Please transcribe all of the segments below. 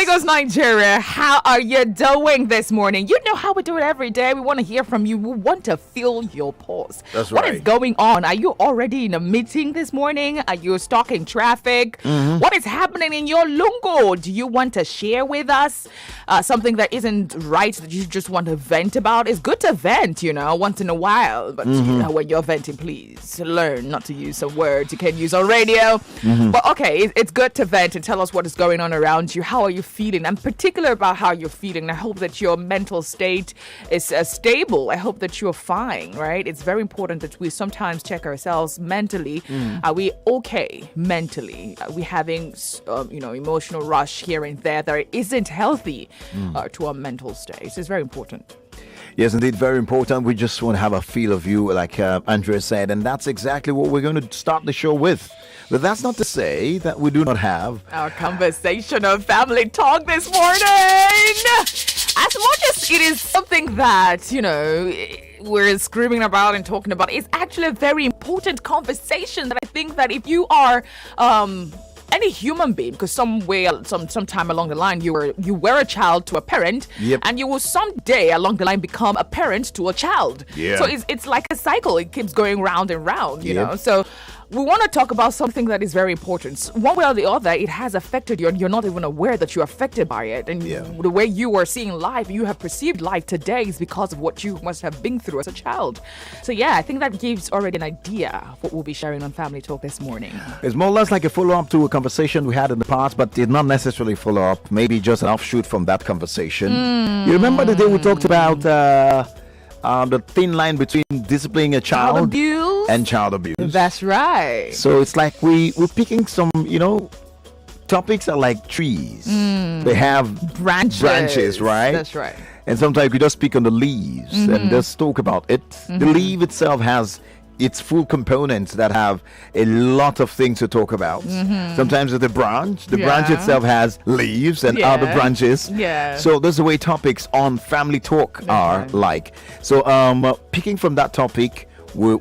Lagos, Nigeria. How are you doing this morning? You know how we do it every day. We want to hear from you. We want to feel your pulse. That's What right. is going on? Are you already in a meeting this morning? Are you stuck in traffic? What is happening in your lungo? Do you want to share with us something that isn't right that you just want to vent about? It's good to vent, once in a while. But when you're venting, please learn not to use some words you can use on radio. But okay, it's good to vent and tell us what is going on around you. How are you feeling? I'm particular about how you're feeling. I hope that your mental state is stable. I hope that you're fine, right? It's very important that we sometimes check ourselves mentally. Are we okay mentally? Are we having, emotional rush here and there that isn't healthy to our mental state? It's very important. Yes, indeed, very important. We just want to have a feel of you, like Andrea said, and that's exactly what we're going to start the show with. But that's not to say that we do not have our conversation of family talk this morning. As much as it is something that, we're screaming about and talking about, it's actually a very important conversation that I think that if you are any human being, because sometime along the line you were a child to a parent, and you will someday along the line become a parent to a child. So it's like a cycle. It keeps going round and round, you know. So we want to talk about something that is very important. One way or the other, it has affected you, and you're not even aware that you're affected by it. And the way you are seeing life, you have perceived life today is because of what you must have been through as a child. So I think that gives already an idea of what we'll be sharing on Family Talk this morning. It's more or less like a follow-up to a conversation we had in the past, but did not necessarily follow up. Maybe just an offshoot from that conversation. You remember the day we talked about the thin line between disciplining a child abuse and child abuse? That's right. So it's like we're picking some, topics are like trees. They have branches, right? That's right. And sometimes we just speak on the leaves and just talk about it. The leaf itself has its full components that have a lot of things to talk about. Sometimes it's the branch. The branch itself has leaves and other branches. So that's the way topics on Family Talk are like. So picking from that topic, we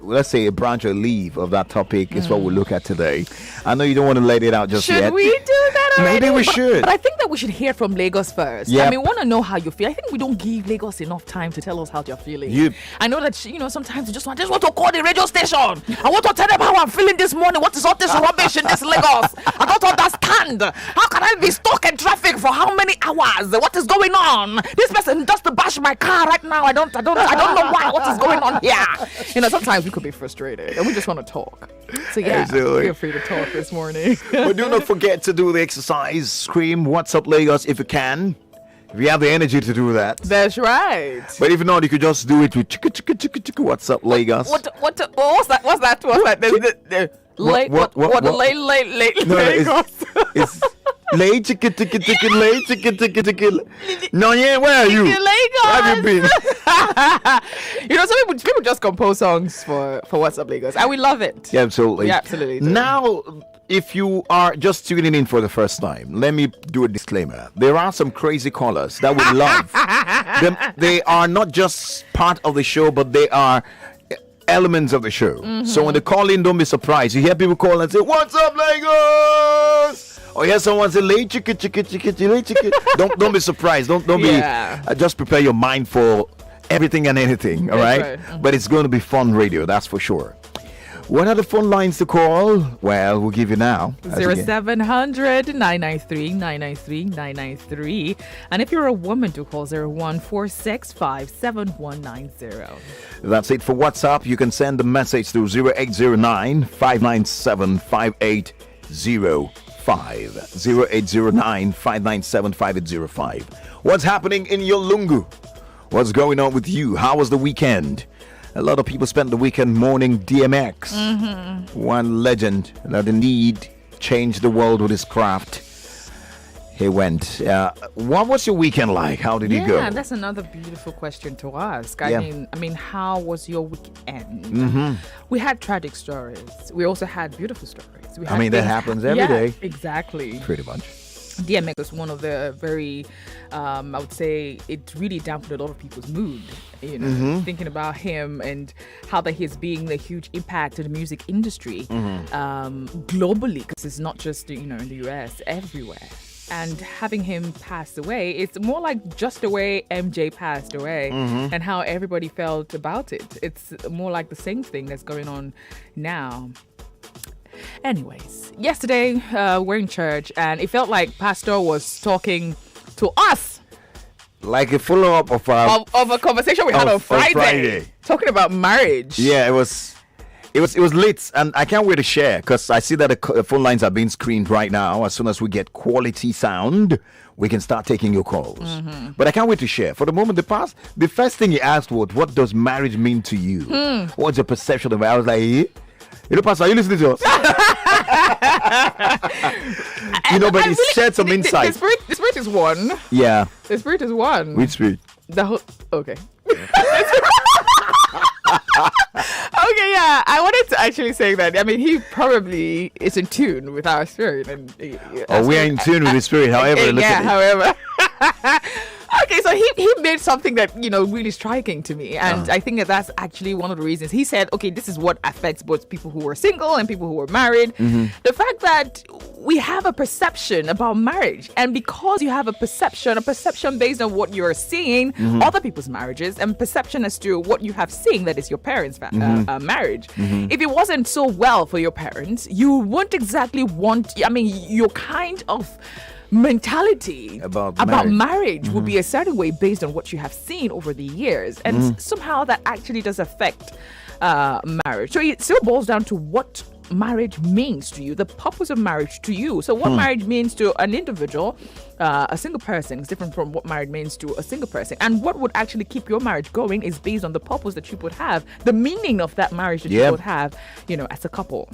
let's say a branch or leaf of that topic is what we'll look at today. I know you don't want to let it out just yet. Should we do that already? Maybe we should. But I think that we should hear from Lagos first. I mean, we want to know how you feel. I think we don't give Lagos enough time to tell us how they're feeling. I know that, sometimes you just want to call the radio station. I want to tell them how I'm feeling this morning. What is all this rubbish in this Lagos? I don't understand. How can I be stuck in traffic for how many hours? What is going on? This person just bash my car right now. I don't know why. What is going on here? Sometimes we could be frustrated and we just want to talk. So feel free to talk this morning. But do not forget to do the exercise. Scream WhatsupLagos if you can. If you have the energy to do that. That's right. But if not, you could just do it with WhatsupLagos. What's that? What's that? It's lay chicken lay chicken. No, where are you? Where have you been? Some people just compose songs for WhatsupLagos, and we love it. Yeah, absolutely. Yeah, absolutely. Now, if you are just tuning in for the first time, let me do a disclaimer. There are some crazy callers that we love. They are not just part of the show, but they are elements of the show. So when they call in, don't be surprised. You hear people call and say, "What's up, Lagos?" Or you hear someone say, "Lay chicken." Don't be surprised. Don't be. Just prepare your mind for everything and anything. All right. But it's going to be fun radio. That's for sure. What are the phone lines to call? Well, we'll give you now. 0700-993-993-993. And if you're a woman, to call 014657190. That's it for WhatsApp. You can send a message to 0809-597-5805. 0809-597-5805. What's happening in your lungu? What's going on with you? How was the weekend? A lot of people spent the weekend mourning DMX. One legend that indeed changed the world with his craft. He went. What was your weekend like? How did he go? Yeah, that's another beautiful question to ask. I mean, how was your weekend? We had tragic stories. We also had beautiful stories. That happens every day. Exactly. Pretty much. DMX was one of the very, I would say, it really dampened a lot of people's mood. Thinking about him and how that he's being a huge impact to the music industry globally, because it's not just in the US, everywhere. and having him pass away, it's more like just the way MJ passed away and how everybody felt about it. It's more like the same thing that's going on now. Anyways, yesterday we're in church and it felt like Pastor was talking to us. Like a follow-up of a conversation we had on Friday. Talking about marriage. Yeah, it was lit, and I can't wait to share because I see that the phone lines are being screened right now. As soon as we get quality sound, we can start taking your calls. But I can't wait to share. For the moment, the first thing he asked was, "What does marriage mean to you? What's your perception of it?" I was like, Pastor, are you listening to us? But he shared some insight. The spirit is one. Yeah. The spirit is one. Which spirit? The whole. Okay. Okay, yeah. I wanted to actually say that. I mean, he probably is in tune with our spirit, and we're in tune with his spirit. However, however. Okay, so he made something that, really striking to me. And I think that's actually one of the reasons. He said, okay, this is what affects both people who are single and people who are married. The fact that we have a perception about marriage. And because you have a perception based on what you're seeing, other people's marriages, and perception as to what you have seen, that is your parents' marriage. If it wasn't so well for your parents, you wouldn't exactly your kind of mentality about marriage would be a certain way based on what you have seen over the years, and somehow that actually does affect marriage. So it still boils down to what marriage means to you, the purpose of marriage to you. So what marriage means to an individual, a single person, is different from what marriage means to a single person. And what would actually keep your marriage going is based on the purpose that you would have, the meaning of that marriage that you would have, as a couple.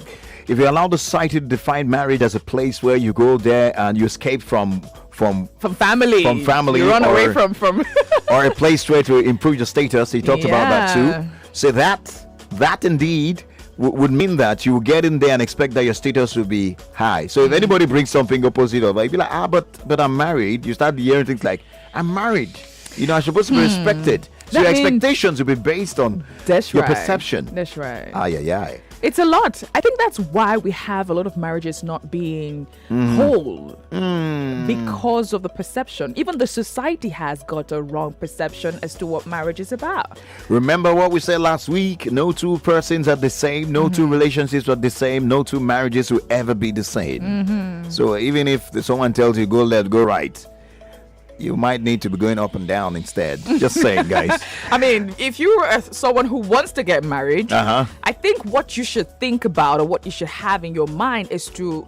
If you allow the society to define marriage as a place where you go there and you escape from family, you run away from or a place where to improve your status, he talked about that too. So that indeed would mean that you get in there and expect that your status will be high. So if anybody brings something opposite of it, be like, but I'm married. You start hearing things like, I'm married. I'm supposed to be respected. So your expectations will be based on your perception. That's right. Aye. It's a lot. I think that's why we have a lot of marriages not being whole, because of the perception. Even the society has got a wrong perception as to what marriage is about. Remember what we said last week? No two persons are the same. No two relationships are the same. No two marriages will ever be the same. So even if someone tells you go left, go right, you might need to be going up and down instead. Just saying, guys. I mean, if you're someone who wants to get married, I think what you should think about, or what you should have in your mind, is to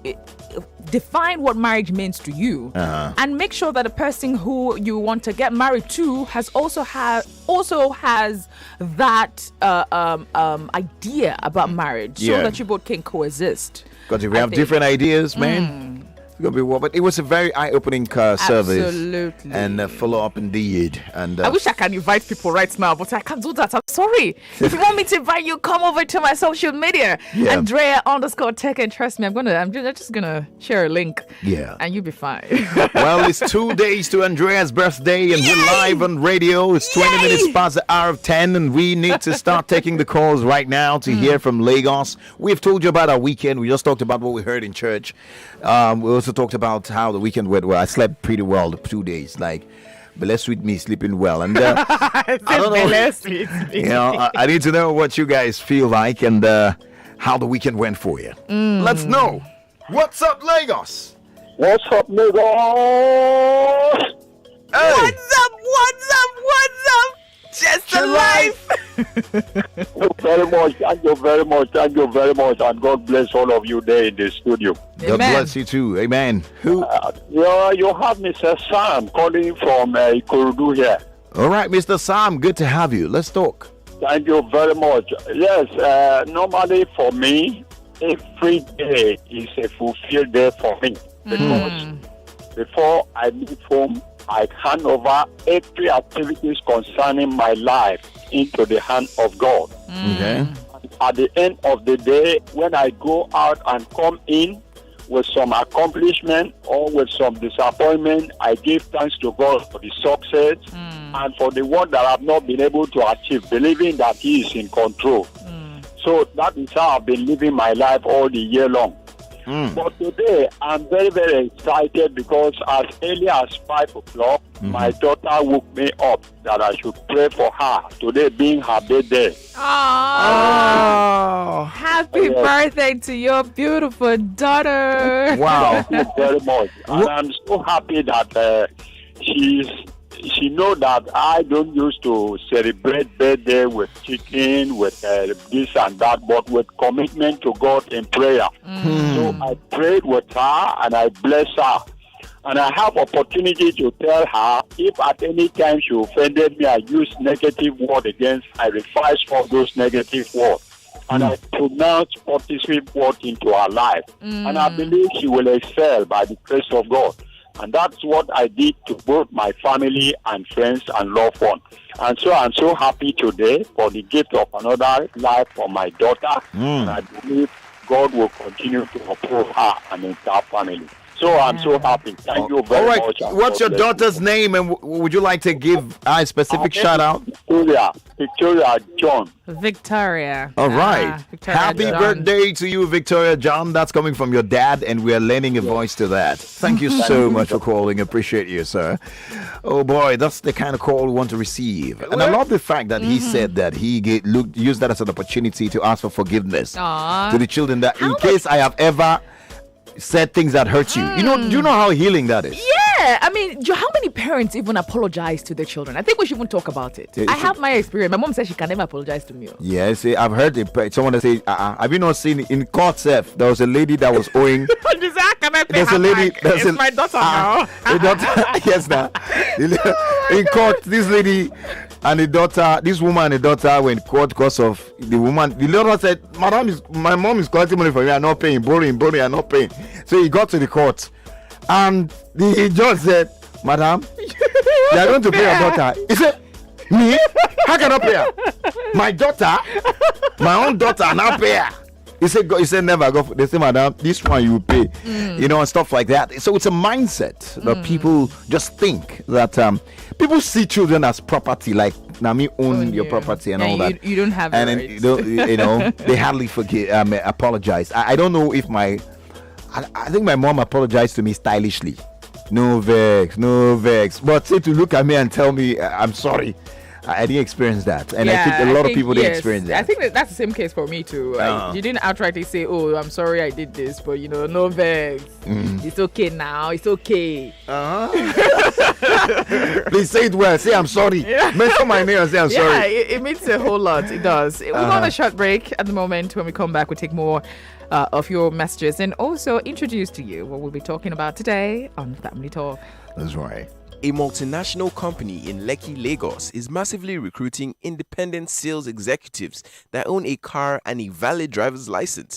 define what marriage means to you, and make sure that the person who you want to get married to also has that idea about marriage, so that you both can coexist. Because if we have different ideas, man, it's gonna be war. But it was a very eye-opening service. Absolutely. And follow-up indeed. And I wish I can invite people right now, but I can't do that. I'm sorry. If you want me to invite you, come over to my social media, Andrea _Teke, and trust me, I'm just gonna share a link. Yeah. And you'll be fine. Well, it's 2 days to Andrea's birthday, and we're live on radio. It's 20 minutes past the hour of 10, and we need to start taking the calls right now to hear from Lagos. We've told you about our weekend. We just talked about what we heard in church. We also talked about how the weekend went. Well, I slept pretty well the 2 days. Like, blessed with me sleeping well. And I don't know. I need to know what you guys feel like and how the weekend went for you. Let's know. What's up, Lagos? What's up, Lagos? Hey. What's up? Just a life. Thank you very much. And God bless all of you there in the studio. God bless you too. Amen. Who? You have Mr. Sam calling from Ikorodu here. All right, Mr. Sam, good to have you. Let's talk. Thank you very much. Yes, normally for me, every day is a fulfilled day for me. Because before I leave home, I hand over every activities concerning my life into the hand of God. Okay. At the end of the day, when I go out and come in with some accomplishment or with some disappointment, I give thanks to God for the success and for the one that I've not been able to achieve, believing that He is in control. So that is how I've been living my life all the year long. But today, I'm very, very excited because as early as 5 o'clock, my daughter woke me up that I should pray for her. Today being her birthday. Oh, happy birthday to your beautiful daughter. Wow. Thank you very much. And I'm so happy that she know that I don't used to celebrate birthday with chicken, with this and that, but with commitment to God in prayer. So I prayed with her and I blessed her. And I have opportunity to tell her if at any time she offended me, I use negative word against, I revise all those negative words. And I pronounce positive word into her life. And I believe she will excel by the grace of God. And that's what I did to both my family and friends and loved ones. And so I'm so happy today for the gift of another life for my daughter. And I believe God will continue to uphold her and the entire family. So I'm so happy. Thank you very much. What's your daughter's name, and would you like to give a specific shout out? Victoria John. Victoria. All right. Victoria Happy John. birthday to you, Victoria John. That's coming from your dad, and we are lending a voice to that. Thank you so much for calling. Appreciate you, sir. Oh boy, that's the kind of call we want to receive. And I love the fact that he said that he used that as an opportunity to ask for forgiveness to the children, that in case I have ever said things that hurt you. Do you know how healing that is? Yeah, I mean, how many parents even apologize to their children? I think we should even talk about it. I have my experience. My mom says she can never apologize to me. Yes, I've heard someone that say, have you not seen in court, Seth? There was a lady that was owing. There's a lady. It's my daughter now. A daughter, yes, now. In court, this lady and this woman and the daughter were in court because of the woman. The daughter said, my mom is collecting money from me. I'm not paying, borrowing, I'm not paying. So he got to the court, and the judge said, Madam, you are going to pay your daughter. He said, me? How can I pay her? My daughter? My own daughter, now pay her. He said, never go. They say, Madam, this one you pay, and stuff like that. So it's a mindset that people just think that people see children as property, like Nami own your property and all that. You don't have and rights. then, they hardly apologize. I don't know if I think my mom apologized to me stylishly. No vex. But say to look at me and tell me I'm sorry, I didn't experience that, and I think a lot of people didn't experience that. I think that's the same case for me too. You didn't outrightly say, "Oh, I'm sorry, I did this," but no vex. It's okay now. It's okay. Please say it well. Say I'm sorry. Mention my name and say I'm sorry. Yeah, it means a whole lot. It does. We're on a short break at the moment. When we come back, we'll take more of your messages and also introduce to you what we'll be talking about today on Family Talk. That's right. A multinational company in Lekki, Lagos is massively recruiting independent sales executives that own a car and a valid driver's license.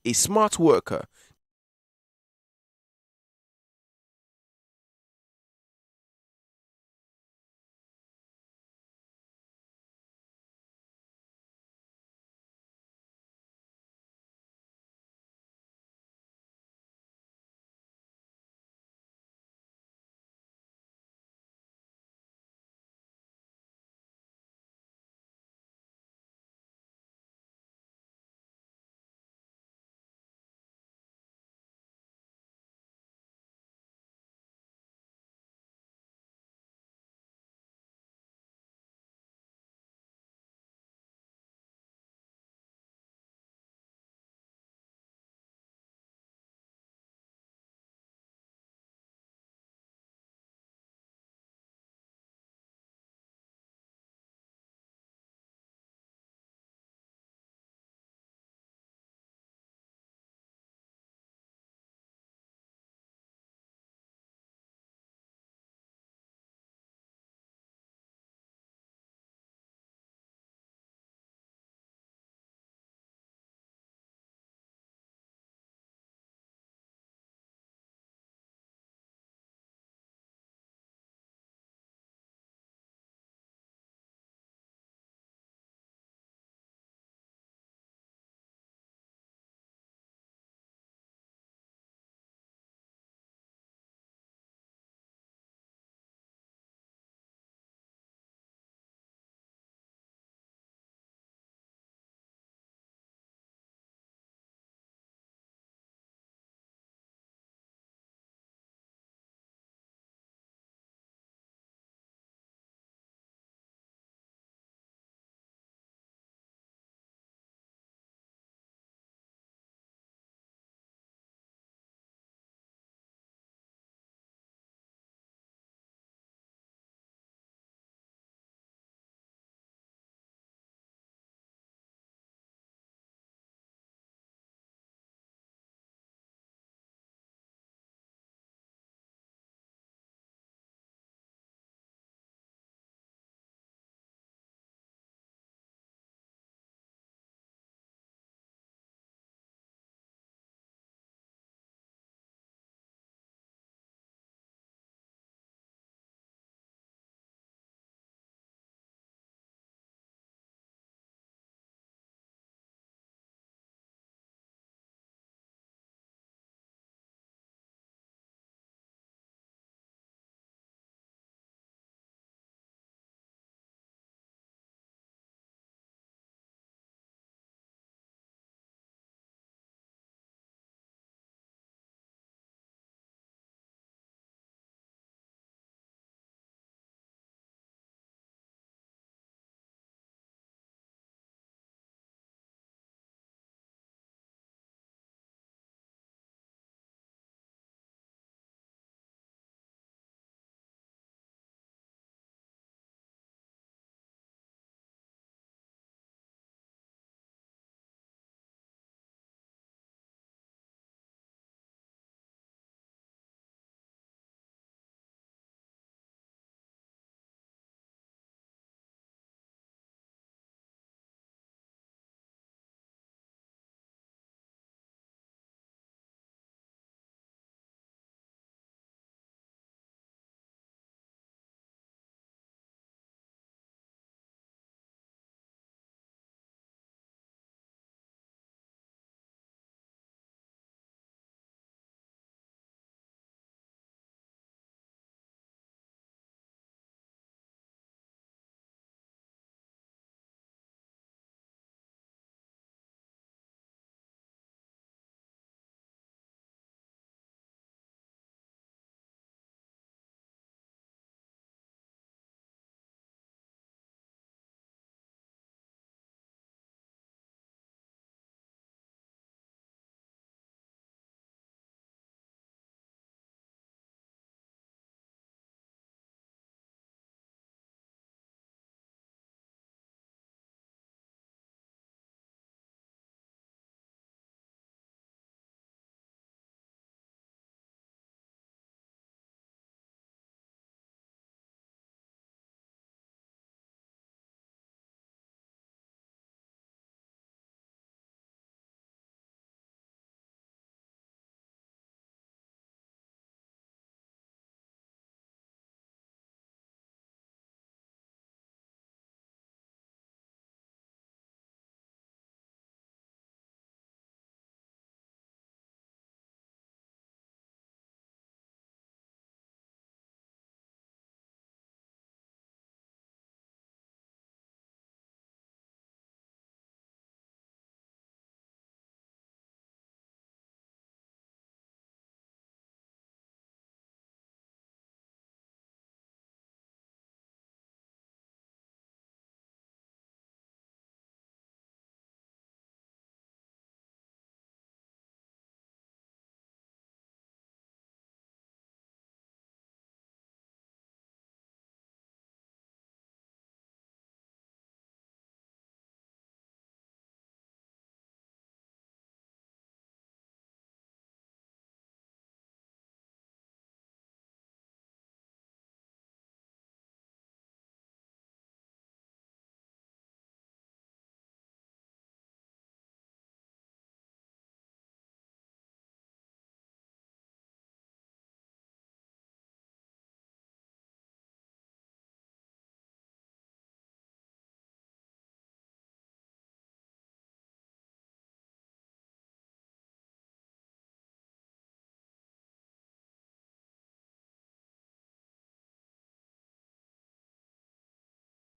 A smart worker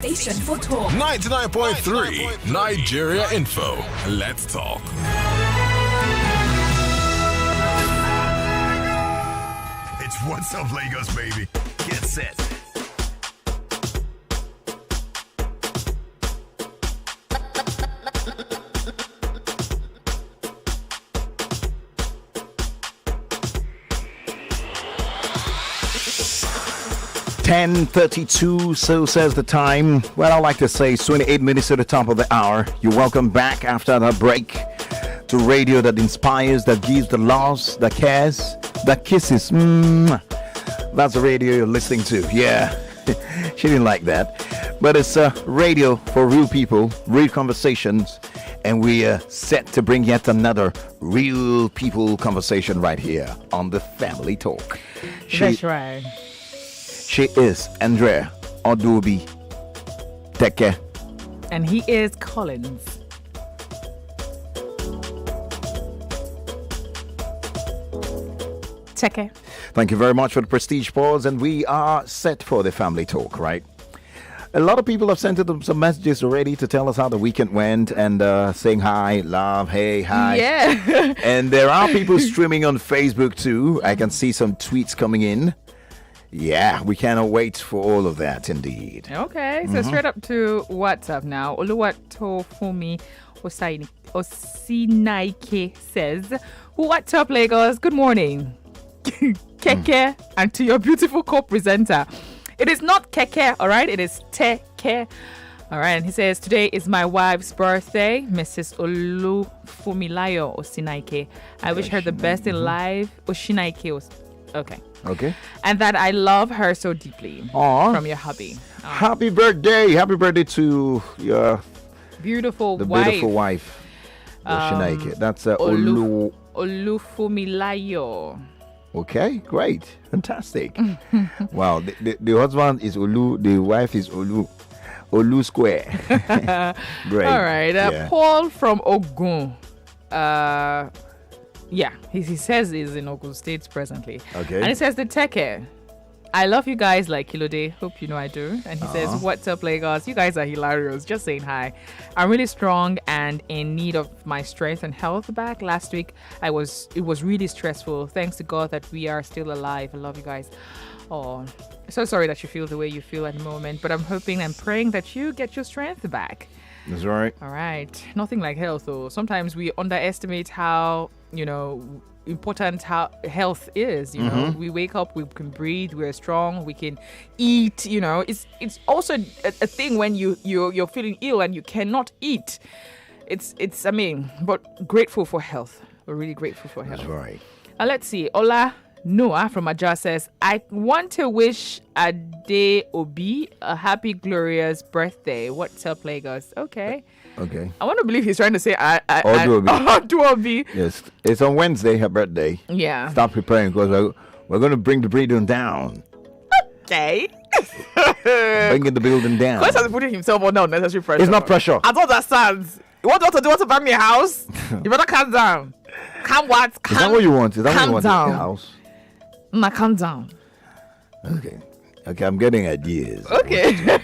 Station for talk. 99.3 Nigeria Info. Let's talk. It's What's Up Lagos, baby. Get set. (10:32), so says the time. Well, I like to say it's 28 minutes to the top of the hour. You're welcome back after that break to radio that inspires, that gives, the loves, that cares, that kisses. That's the radio you're listening to. Yeah, she didn't like that. But it's radio for real people, real conversations, and we are set to bring yet another real people conversation right here on the Family Talk. That's right. She is Andrea, Odu-obi, Teke. And he is Collins. Teke. Thank you very much for the prestige pause, and we are set for the Family Talk, right? A lot of people have sent us some messages already to tell us how the weekend went and saying hi, love, hey, hi. Yeah. And there are people streaming on Facebook too. I can see some tweets coming in. Yeah, we cannot wait for all of that, indeed. Okay, so straight up to WhatsApp now. Oluwatofumi Osinaike says, "What's up, Lagos? Good morning, Keke, and to your beautiful co-presenter. It is not Keke, all right? It is Teke. All right." And he says, "Today is my wife's birthday, Mrs. Olufumilayo Osinaike. I wish her the best in life. Osinaike. Okay. Okay. And that I love her so deeply." Aw. From your hubby. Happy birthday. Happy birthday to your Beautiful the wife. beautiful wife. Shinaike. That's Olu. Olufumilayo. Okay, great. Fantastic. Wow. The husband is Olu, the wife is Olu. Olu Square. Great. All right. Yeah. Paul from Ogun. Yeah, he says he's in Ogun State presently. Okay. And he says, "The Teke, I love you guys like Kilode. Hope you know I do." And he says, "What's up, Lagos? You guys are hilarious. Just saying hi. I'm really strong and in need of my strength and health back. Last week, it was really stressful. Thanks to God that we are still alive. I love you guys. Oh, so sorry that you feel the way you feel at the moment, but I'm hoping and praying that you get your strength back." That's right. All right. Nothing like health, though. Sometimes we underestimate how, important how health is. You know, we wake up, we can breathe, we're strong, we can eat. It's also a thing when you're feeling ill and you cannot eat. But grateful for health. We're really grateful for health. That's right. Let's see. Ola Noah from Aja says, "I want to wish Odu-obi a happy, glorious birthday. What's up, Lagos?" Okay. Okay. I want to believe he's trying to say Odu-obi. Odu-obi. Yes. It's on Wednesday, her birthday. Yeah. Start preparing because we're going to bring the building down. Okay. Bringing the building down. Chris has putting himself under unnecessary pressure. It's not pressure. I don't understand. You want to do? Want to buy me a house? You better calm down. Calm what? Is that what you want? Is that what you want? Calm In the down. house? Calm down. Okay. I'm getting ideas. Okay.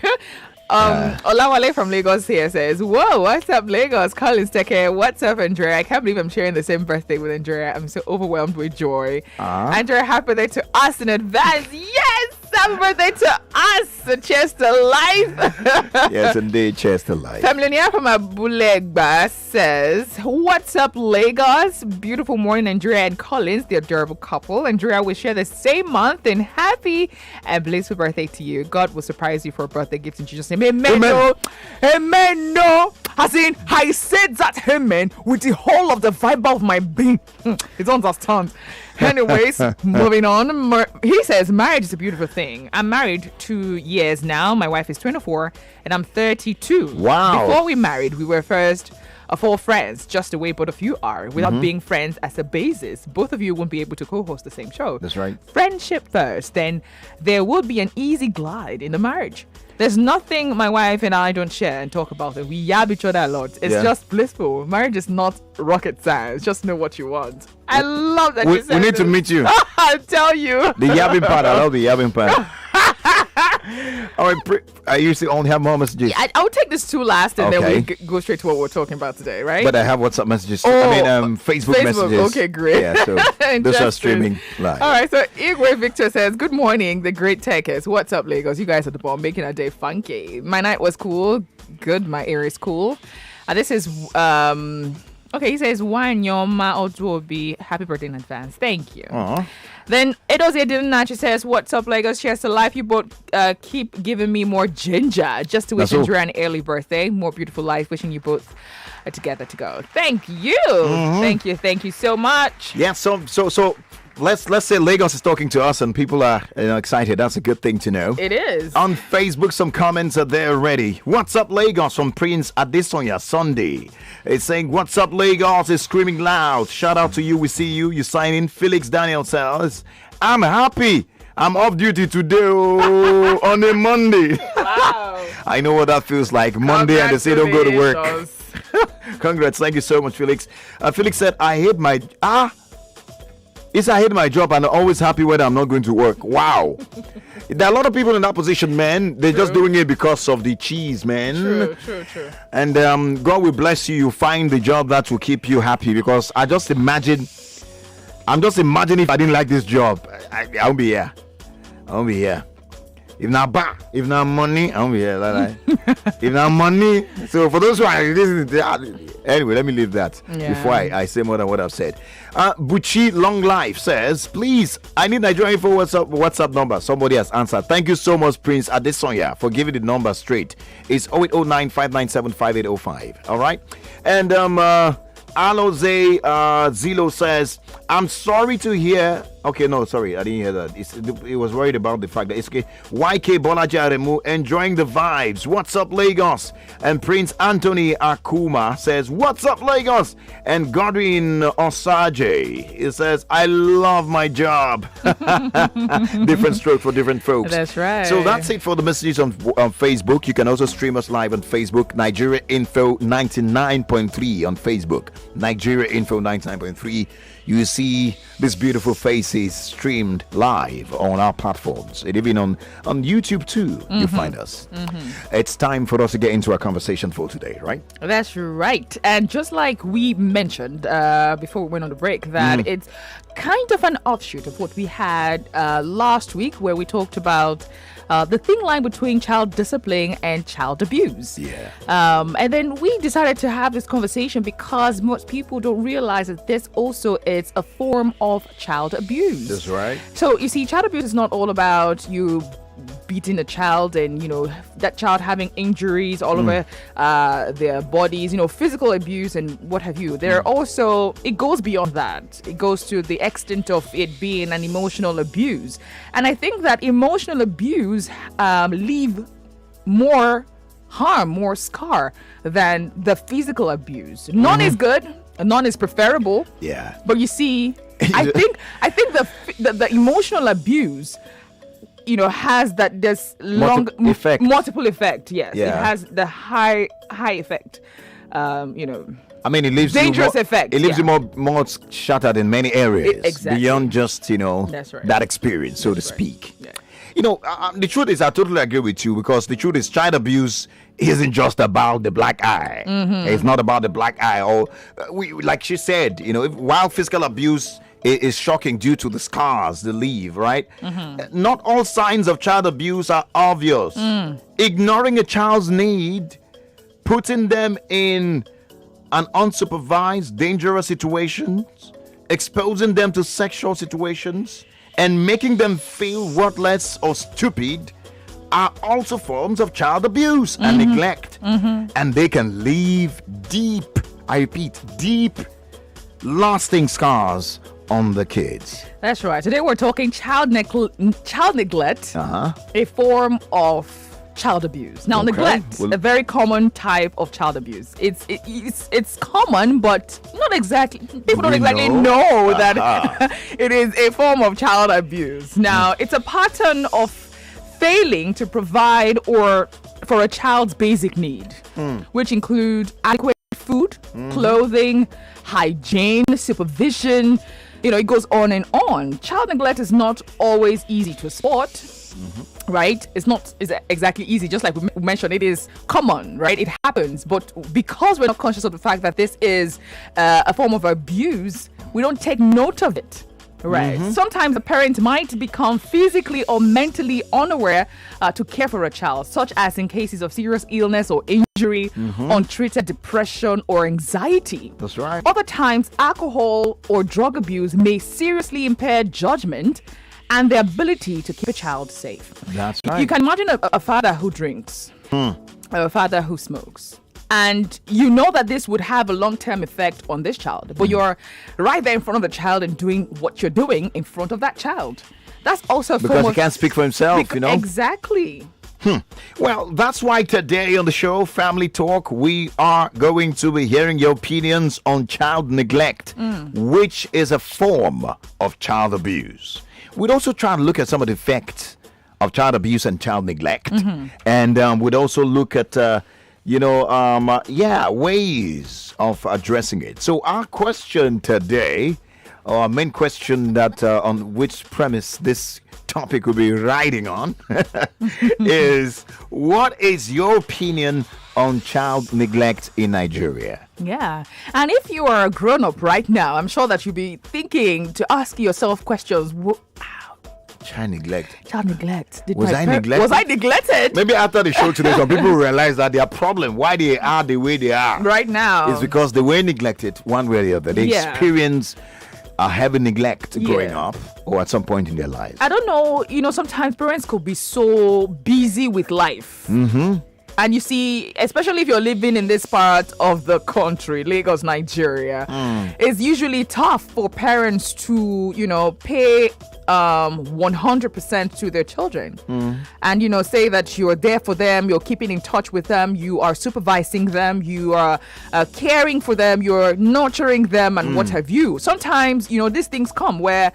Olawale from Lagos here says, "Whoa, what's up, Lagos? Collins, Teke. What's up, Andrea? I can't believe I'm sharing the same birthday with Andrea. I'm so overwhelmed with joy. Andrea, happy birthday to us in advance. Yes, happy birthday to us. Cheers to life." Yes, indeed. Cheers to life. Familia from Abulegba says, "What's up, Lagos? Beautiful morning, Andrea and Collins, the adorable couple. Andrea, we share the same month, and happy and blissful birthday to you. God will surprise you for a birthday gift in Jesus' name. Amen. Amen. No. Amen. No. As in, I said that amen with the whole of the fiber of my being." It's understand. Anyways, moving on. He says, "Marriage is a beautiful thing. I'm married 2 years now. My wife is 24 and I'm 32. Wow. Before we married, we were first of all friends, just the way both of you are, without being friends as a basis. Both of you won't be able to co-host the same show. That's right. Friendship first, then there will be an easy glide in the marriage. There's nothing my wife and I don't share and talk about it. We yab each other a lot. It's just blissful. Marriage is not rocket science. Just know what you want." I love that you said We need to this. meet you. I'll tell you. The yabbing part. I love the yabbing part. All right, I usually only have more messages. I'll take this two last and then Okay. we go straight to what we're talking about today, right? But I have WhatsApp messages. Facebook messages. Okay, great. Yeah, so those are Interesting. streaming live. All right, so Igwe Victor says, good morning, the great Tekes. What's up, Lagos? You guys at the ball making our day funky. My night was cool. Good, my ear is cool. This is, okay, he says, Wanyoma Odu-obi. Happy birthday in advance. Thank you. Aw. Then Edozie Dinachi says, what's up, Lagos? Cheers to life. You both keep giving me more ginger. Just to wish That's all. Andrea an early birthday. More beautiful life. Wishing you both together to go. Thank you. Thank you so much. Yeah, so let's say Lagos is talking to us and people are excited. That's a good thing to know. It is. On Facebook, some comments are there already. What's up, Lagos? From Prince Adesonya Sunday. It's saying, what's up, Lagos? Is screaming loud. Shout out to you. We see you. You sign in. Felix Daniel says, I'm happy. I'm off duty today on a Monday. Wow. I know what that feels like. Monday and they say don't go to work. Congratulations. Congrats. Thank you so much, Felix. Felix said, I hate my job and I'm always happy when I'm not going to work. Wow. There are a lot of people in that position, man. They're just doing it because of the cheese, man. True. And God will bless you. You find the job that will keep you happy, because I'm just imagining if I didn't like this job, I'll be here. If not money, I'll be here. If not money. So for those who are listening, anyway, let me leave that before I say more than what I've said. Buchi Long Life says, please, I need Nigeria info WhatsApp number. Somebody has answered. Thank you so much, Prince Adesonya, for giving the number straight. It's 0809 597 5805. All right. And Aloze Zilo says, I'm sorry to hear. Okay, no, sorry, I didn't hear that. It was worried about the fact that it's okay. YK Bolaji Aremu enjoying the vibes. What's up, Lagos? And Prince Anthony Akuma says, what's up, Lagos? And Godwin Osaje, he says, I love my job. Different stroke for different folks. That's right. So that's it for the messages on Facebook. You can also stream us live on Facebook. Nigeria Info 99.3 on Facebook. Nigeria Info 99.3. You see these beautiful faces streamed live on our platforms, and even on YouTube too. You find us. It's time for us to get into our conversation for today, right? That's right. And just like we mentioned before we went on the break, that it's kind of an offshoot of what we had last week, where we talked about the thin line between child discipline and child abuse. Yeah. And then we decided to have this conversation because most people don't realize that this also is a form of child abuse. That's right. So you see, child abuse is not all about you beating a child and that child having injuries all over their bodies, physical abuse and what have you. There are also, it goes beyond that. It goes to the extent of it being an emotional abuse. And I think that emotional abuse leave more harm, more scar than the physical abuse. None is good, none is preferable. Yeah. But you see, I think the emotional abuse has that this effect. multiple effect. Yes, Yeah. it has the high effect. I mean, it leaves Dangerous you effect, It leaves yeah. you more shattered in many areas. Exactly. Beyond just That's right. that experience, so to That's right. speak. Yeah. The truth is, I totally agree with you, because the truth is, child abuse isn't just about the black eye. It's not about the black eye. Or like she said, while physical abuse is shocking due to the scars they leave, right? Not all signs of child abuse are obvious. Ignoring a child's need, putting them in an unsupervised, dangerous situations, exposing them to sexual situations, and making them feel worthless or stupid are also forms of child abuse and neglect. And they can leave deep, I repeat, deep, lasting scars on the kids. That's right. Today we're talking child neglect, a form of child abuse. Now, Okay. neglect, Well- a very common type of child abuse. It's common, but not exactly. People don't We exactly know. know that it is a form of child abuse. Now, it's a pattern of failing to provide or for a child's basic need, which include adequate food, clothing, hygiene, supervision. It goes on and on. Child neglect is not always easy to spot. right? It's not exactly easy. Just like we mentioned, it is common, right? It happens. But because we're not conscious of the fact that this is a form of abuse, we don't take note of it. Right. Sometimes a parent might become physically or mentally unaware to care for a child, such as in cases of serious illness or injury, untreated depression or anxiety. That's right. Other times, alcohol or drug abuse may seriously impair judgment and the ability to keep a child safe. That's right. You can imagine a father who drinks, a father who smokes. And you know that this would have a long-term effect on this child, but you're right there in front of the child and doing what you're doing in front of that child. That's also a Because form he of, can't speak for himself, you know. Exactly. Well, that's why today on the show, Family Talk, we are going to be hearing your opinions on child neglect, which is a form of child abuse. We'd also try and look at some of the effects of child abuse and child neglect. And we'd also look at, ways of addressing it. So our question today, our main question that on which premise this topic will be riding on is, what is your opinion on child neglect in Nigeria? Yeah. And if you are a grown-up right now, I'm sure that you'll be thinking to ask yourself questions. Child neglect. Child neglect. Was I neglected? Was I neglected? Maybe after the show today, some people realize that their problem, why they are the way they are Right now. is because they were neglected one way or the other. They Yeah. experience a heavy neglect growing Yeah. up or at some point in their lives. I don't know, sometimes parents could be so busy with life. And you see, especially if you're living in this part of the country, Lagos, Nigeria, it's usually tough for parents to, pay 100% to their children. And, say that you're there for them, you're keeping in touch with them, you are supervising them, you are caring for them, you're nurturing them, and what have you. Sometimes, these things come where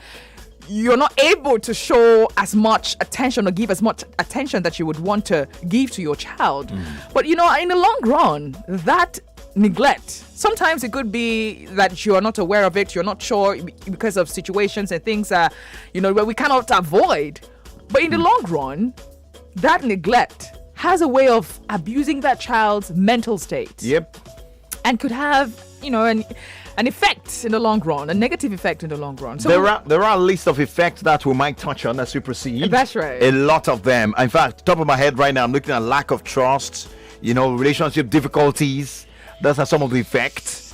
you're not able to show as much attention or give as much attention that you would want to give to your child. But, in the long run, that neglect, sometimes it could be that you're not aware of it, you're not sure because of situations and things where we cannot avoid. But in the long run, that neglect has a way of abusing that child's mental state. Yep. And could have, an effect in the long run, a negative effect in the long run. So There are a list of effects that we might touch on as we proceed. That's right. A lot of them. In fact, top of my head right now, I'm looking at lack of trust, relationship difficulties. Those are some of the effects.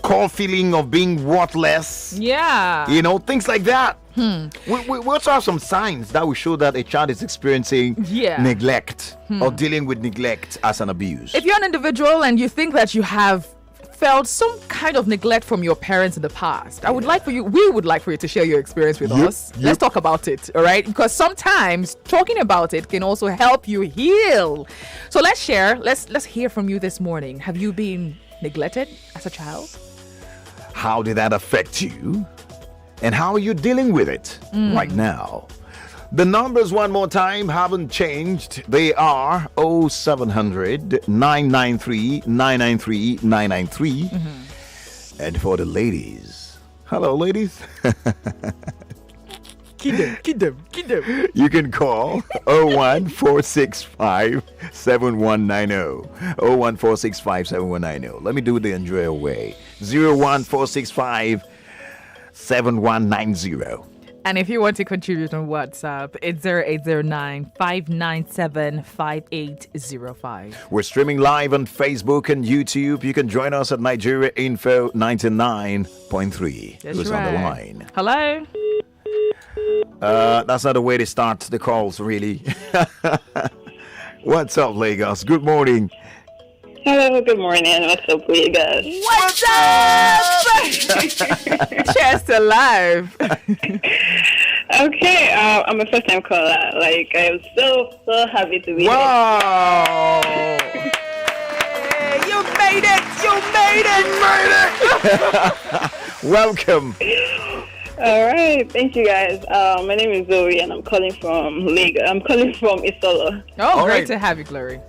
Core feeling of being worthless. Yeah. Things like that. We also have some signs that will show that a child is experiencing neglect or dealing with neglect as an abuse. If you're an individual and you think that you have felt some kind of neglect from your parents in the past, we would like for you to share your experience with us. Let's talk about it, all right? Because sometimes talking about it can also help you heal. So let's share. Let's hear from you this morning. Have you been neglected as a child? How did that affect you? And how are you dealing with it right now? The numbers, one more time, haven't changed. They are 0700 993 993 993. And for the ladies, hello, ladies. Kid them. You can call 01465 7190. 01465 7190. Let me do the Andrea way. 01465 7190. And if you want to contribute on WhatsApp, it's 0809-597-5805. We're streaming live on Facebook and YouTube. You can join us at Nigeria Info 99.3. That's Who's on the line? Hello? That's not the way to start the calls, really. What's up, Lagos? Good morning. Hello, good morning. What's up with you guys? What's up? Cheers to live. Okay, I'm a first-time caller. I'm so happy to be Wow! Hey, you made it! Welcome. All right, thank you guys. My name is Zoe, and I'm calling from Lagos. I'm calling from Isolo. Oh, All great right. to have you, Glory.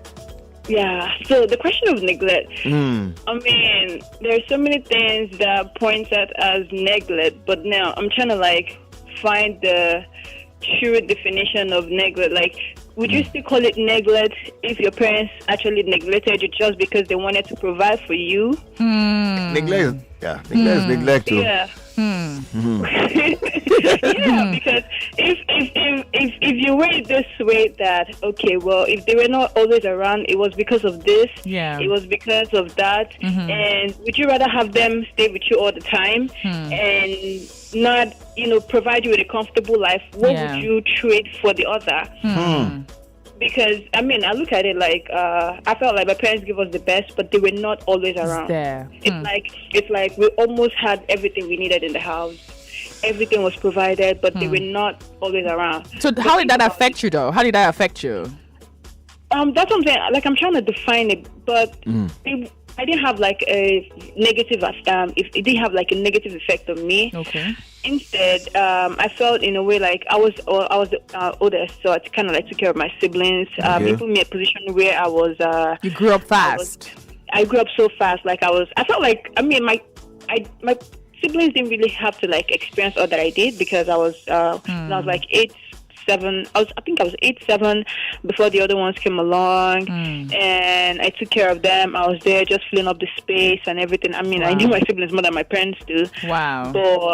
Yeah, so the question of neglect. I mean, there are so many things that point at as neglect, but now I'm trying to find the true definition of neglect. Like, would you still call it neglect if your parents actually neglected you just because they wanted to provide for you? Neglect. Yeah, neglect is neglect too. Yeah. Yeah, because if you weigh it this way, that okay, well, if they were not always around, it was because of this. Yeah. It was because of that. And would you rather have them stay with you all the time and not, provide you with a comfortable life? What would you trade for the other? Because I look at it like I felt like my parents gave us the best, but they were not always around. It's like we almost had everything we needed in the house. Everything was provided, but they were not always around. So how did that affect you, though? How did that affect you? That's something like I'm trying to define it, but I didn't have like a negative if it didn't have like a negative effect on me. Okay. Instead, I felt in a way like I was the oldest, so I kind of like took care of my siblings. They put me in a position where I was. You grew up fast. I grew up so fast. Like I felt like my siblings didn't really have to like experience all that I did, because I was when I was like 8-7. I think I was 8-7 before the other ones came along, and I took care of them. I was there just filling up the space and everything. I knew my siblings more than my parents do. Wow. So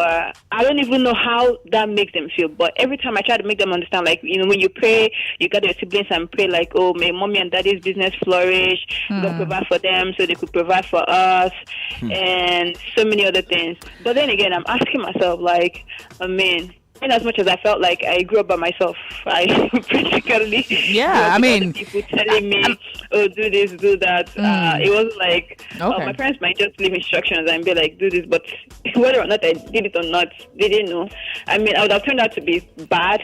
I don't even know how that makes them feel. But every time I try to make them understand, like, when you pray, you gather your siblings and pray, like, oh, may mommy and daddy's business flourish. God provide for them so they could provide for us, and so many other things. But then again, I'm asking myself, like, in as much as I felt like I grew up by myself, I practically people telling me, oh, do this, do that. It wasn't like my parents might just leave instructions and be like, do this, but whether or not I did it or not, they didn't know. I would have turned out to be bad,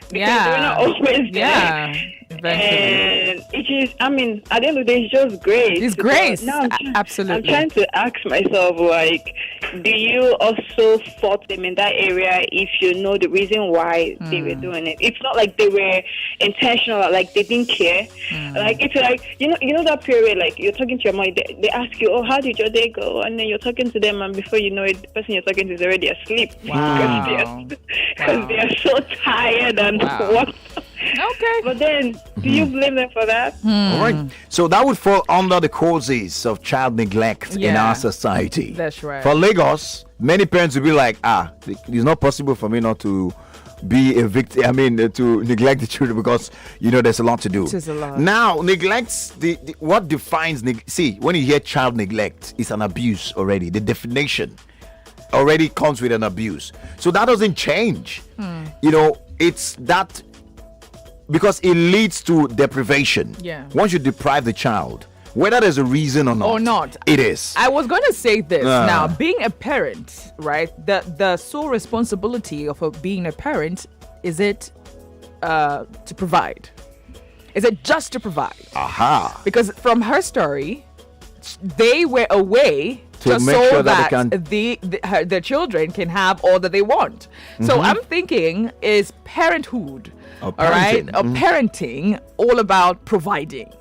because they were not always there. And it is, at the end of the day, it's just grace. It's grace. Now Absolutely. I'm trying to ask myself, like, do you also fault them in that area if you know the reason why they were doing it? It's not like they were intentional, like they didn't care. Like, it's like, you know that period, like, you're talking to your mom, they ask you, oh, how did your day go? And then you're talking to them, and before you know it, the person you're talking to is already asleep. Wow. Because they are so tired and worked. Okay. But then, do you blame them for that? All right. So that would fall under the causes of child neglect in our society. That's right. For Lagos, many parents will be like, it's not possible for me not to be a victim. To neglect the children, because there's a lot to do. It is a lot. Now, neglects what defines see, when you hear child neglect, it's an abuse already. The definition already comes with an abuse. So that doesn't change. It's that, because it leads to deprivation. Yeah. Once you deprive the child, whether there's a reason or not, it is. I was going to say this. Now, being a parent, right? The sole responsibility of being a parent, is it to provide? Is it just to provide? Aha. Because from her story, they were away to make so sure that the children can have all that they want. So I'm thinking, is parenthood, all right, or parenting all about providing?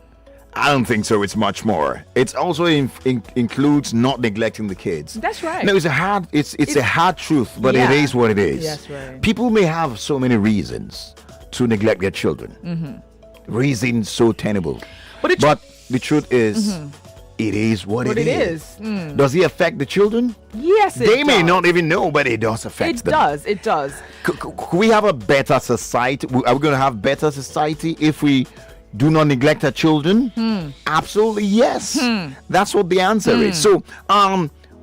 I don't think so. It's much more. It's also includes not neglecting the kids. That's right. No, it's a hard truth, but it is what it is. That's right. People may have so many reasons to neglect their children. Reasons so tenable. But the truth is, it is what it is. Does it affect the children? Yes, they may not even know, but it does affect them. It does. Could we have a better society? Are we going to have better society if we do not neglect our children? Absolutely yes. That's what the answer is. So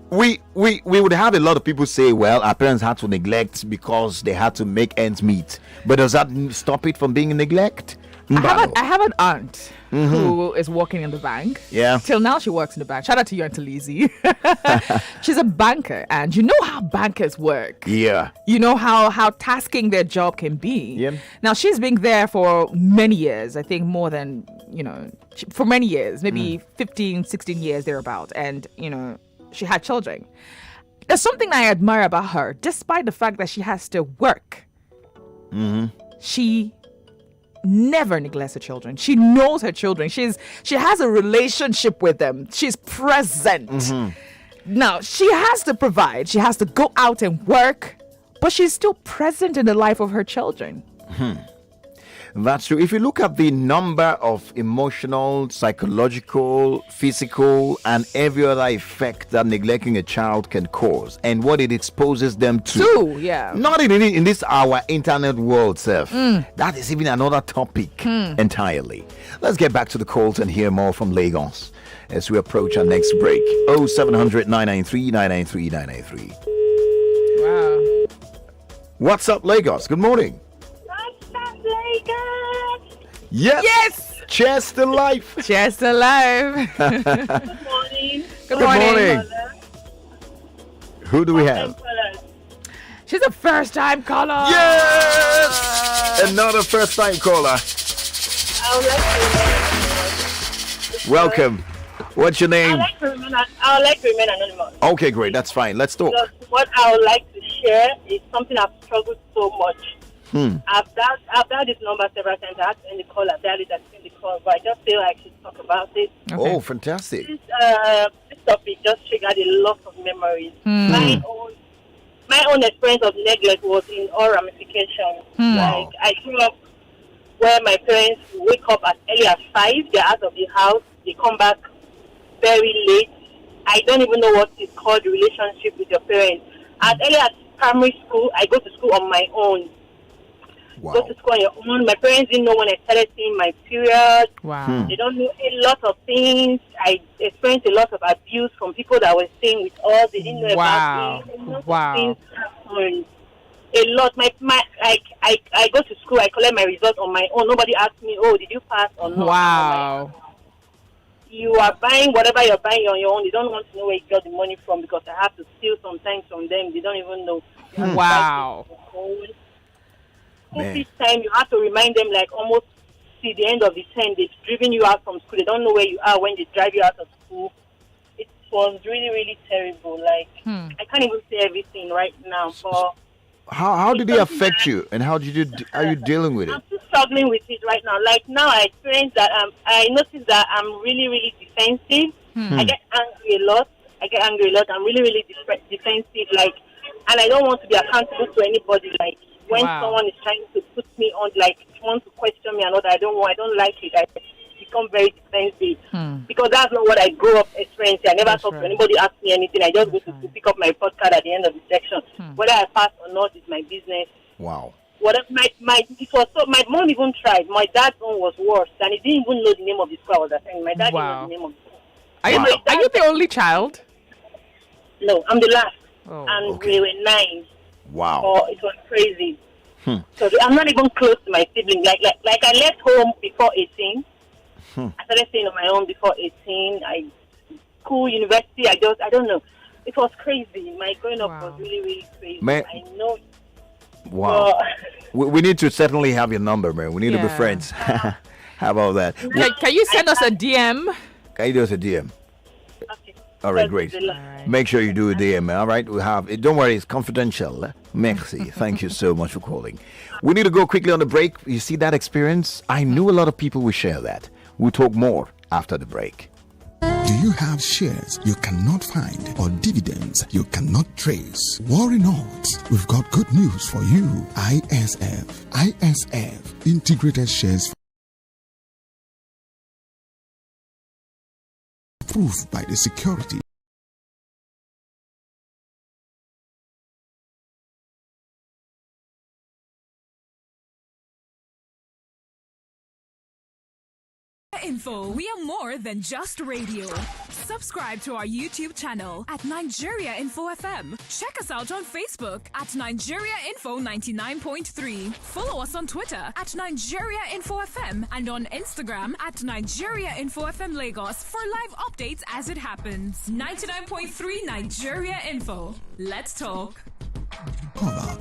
we would have a lot of people say, well, our parents had to neglect because they had to make ends meet. But does that stop it from being a neglect? I have an aunt who is working in the bank. Yeah. Till now she works in the bank. Shout out to you, Auntie Lizzie. She's a banker, and you know how bankers work. Yeah. You know how tasking their job can be. Yeah. Now she's been there for many years. I think more than, for many years, maybe 15, 16 years thereabout. And, she had children. There's something I admire about her, despite the fact that she has to work. She never neglects her children. She knows her children. She has a relationship with them. She's present. Now, she has to provide. She has to go out and work, but she's still present in the life of her children. That's true. If you look at the number of emotional, psychological, physical, and every other effect that neglecting a child can cause, and what it exposes them to, not in this our internet world, Seth. That is even another topic entirely. Let's get back to the calls and hear more from Lagos as we approach our next break. 0700 993 993 993. Wow. What's up, Lagos? Good morning. Yes. Cheers to life. Cheers to life. Good morning. Good morning. Who do we have? She's a first-time caller. Yes. Another first-time caller. I would like to Welcome. What's your name? I would like to remain anonymous. Okay, great. That's fine. Let's talk. Because what I would like to share is something I've struggled so much. I've dialed this number several times. I had to end the call. I've dialed it and end the call, but I just feel I should talk about it. Okay. Oh, fantastic. This topic just triggered a lot of memories. My own experience of neglect was in all ramifications. Like, I grew up where my parents wake up as early as 5. They're out of the house. They come back very late. I don't even know what is called relationship with your parents. As early as primary school, I go to school on my own. Wow. Go to school on your own. My parents didn't know when I started seeing my period. Wow. They don't know a lot of things. I experienced a lot of abuse from people that were staying with us. They didn't know about me. A lot of things happened. A lot. I go to school. I collect my results on my own. Nobody asked me, "Oh, did you pass or not?" Wow. You are buying whatever you're buying on your own. They don't want to know where you got the money from because I have to steal sometimes from them. They don't even know. Wow. Each time you have to remind them, like almost see the end of the term, they've driven you out from school. They don't know where you are when they drive you out of school. It was really, really terrible. Like I can't even say everything right now. But how did it affect you, and how are you dealing with it? I'm still struggling with it right now. Like now, I experience that I notice that I'm really, really defensive. I get angry a lot. I'm really, really defensive. Like, and I don't want to be accountable to anybody. Like. When someone is trying to put me on, like, want to question me and all that, I don't like it. I become very defensive because that's not what I grew up experiencing. I never talk to anybody, ask me anything. I just go to pick up my postcard at the end of the section. Whether I pass or not is my business. Wow. My mom even tried. My dad's own was worse, and he didn't even know the name of the school I was attending. My dad didn't know the name of the school. Are you the only child? No, I'm the last, okay. We were 9. Wow. Oh, it was crazy. So I'm not even close to my siblings. Like I left home before 18. I started staying on my own before 18. School, university, I don't know. It was crazy. My growing up was really, really crazy. I know. Wow. We need to certainly have your number, man. We need to be friends. How about that? Can you send us a DM? Can you do us a DM? Okay. All right, great. Make sure you do a DM. All right, we have it. Don't worry, it's confidential. Merci. Thank you so much for calling. We need to go quickly on the break. You see that experience? I knew a lot of people will share that. We'll talk more after the break. Do you have shares you cannot find or dividends you cannot trace? Worry not. We've got good news for you. ISF Integrated Shares approved by the Security Info. We are more than just radio. Subscribe to our YouTube channel at Nigeria Info FM. Check us out on Facebook at Nigeria Info 99.3. Follow us on Twitter at Nigeria Info FM and on Instagram at Nigeria Info FM Lagos for live updates as it happens. 99.3 Nigeria Info. Let's talk. cover.